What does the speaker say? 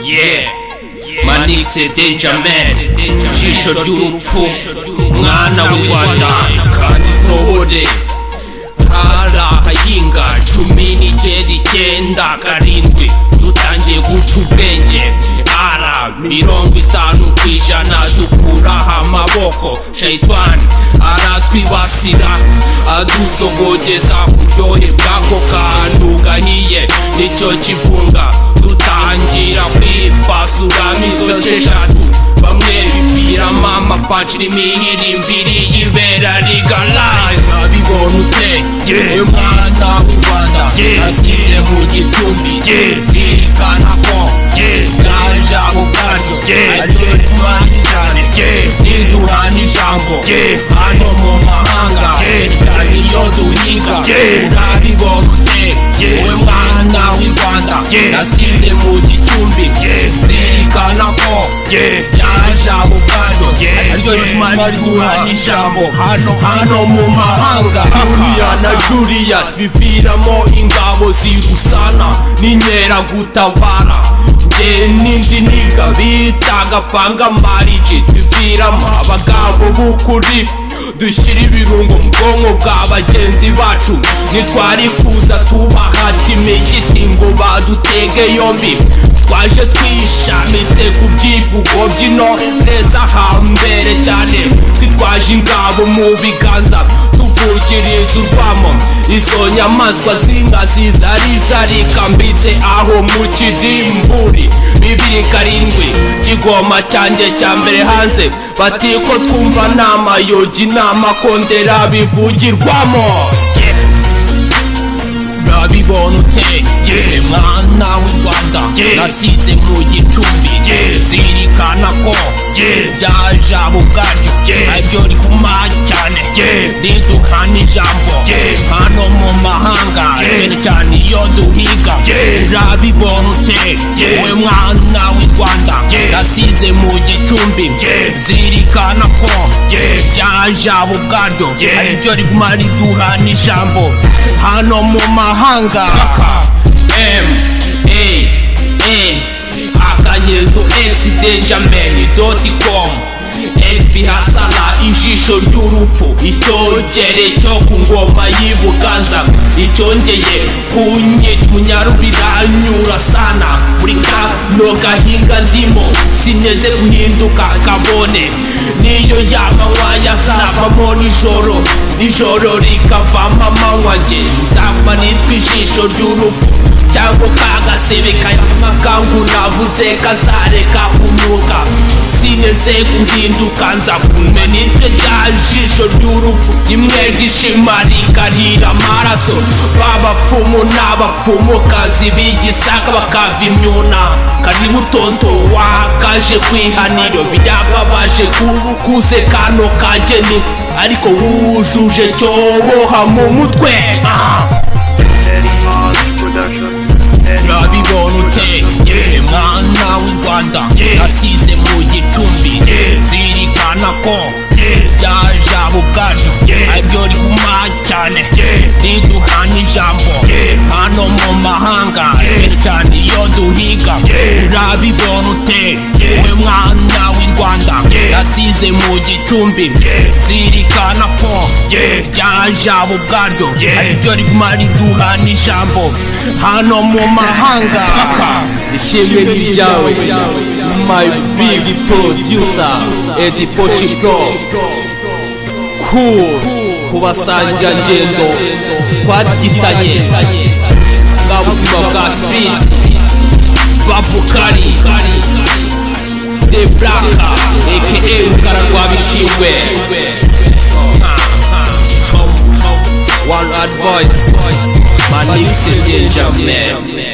Yeah, Manix Danger Man, jisho ry'urupfu, mwana w'u Rwanda kandi ntobore harahinga 19 dutangiye guca ubwenge ara 50% dukuraho amaboko Shaitani aratwibasira adusogogeza kuryohe bwako kantu gahiye nicyo kifunga dutangira kwipasura misoce eshatu bamwe bipiramo amapaci n'imihirimbiri y'ibera legalize abibona ute uyu mwana w'u Rwanda asize mu gicumbi zirikana ko yaje abo bwaryo ariyo rimana cyane riduhana ijambo hano mu mahanga cyane iyo duhinga urabibona ute uyu mwana w'u Rwanda asize mu gicumbi zirikana ko yaje abo bwaryo ariyo rimana riduhana ijambo hano mu mahanga Julia na Julius biviramo ingabo zirusana n'inkeragutabara n'indi niga bitaga panga marije tuviramo abagabo b'ukuri dushyira ibirungo mu bwonko bwa bagenzi bacu ntitwari kuza tubahata imigiti ngo badutege yombi twaje twishamitse ku byivugo by'ino neza hambere cyane twitwaje ingabo mu biganza tuvugiriza urwamo izo nyamaswa z'inkazi zari zarikambitse aho mu kidimburi 2 Kigoma cyanjye cya mbere hanze bati ko twumva n'amayogi n'amakondera bivugirwamo urabibona ute mwana w'u Rwanda nasize mu gicumbi zirikana ko byaje abo bwaryo aribyo rikuma cyane riduhana ijambo hano mu mahanga cyane cyane iyo duhiga urabibona ute we mwana w'u Rwanda nasize mu gicumbi zirikana ko byaje abo bwaryo aribyo riguma riduhana ijambo hano mu mahanga akanyezo danger-man.com FB Hasala ijisho ry'urupfu icyogere cyo ku ngoma y'i Buganza icyongeye kunyita munyarubiranyura sana muri kano gahinga ndimo sineze guhinduka kabone niyo yamanywa yazavamo nijoro rikavamo amanywa nge nzava nitwa ijisho ry'urupfu cyangwa kagasebe kayamakangu navuze kazareka kunuka sineze guhinduka nza kumwe nitwe rya jisho ry'urupfu rimwe gishimarika amaraso b'abapfumu n'abapfumukazi b'igisaka bakava imyuna kari butonto wakaje kwihaniro byagabaje kuze kano kageni ariko wujuje cyoboha mu mutwe urabibona ute mwana w'u Rwanda nasize mu gicumbi zirikana ko byaje abo bwaryo aribyo riguma cyane riduhana ijambo hano mu mahanga cyane iyo duhiga urabibona ute we mwana w'u Rwanda nasize mu gicumbi zirikana ko byaje abo bwaryo aribyo riguma riduhana ijambo hano mu mahanga ishimwe ryawe my big producer Eddie Pochi Pro cool kubasangira ngendo twagitanye bwa buzima bwa street babukari The Black aka Rukara rwa Bishingwe One Advice Manix Danger-man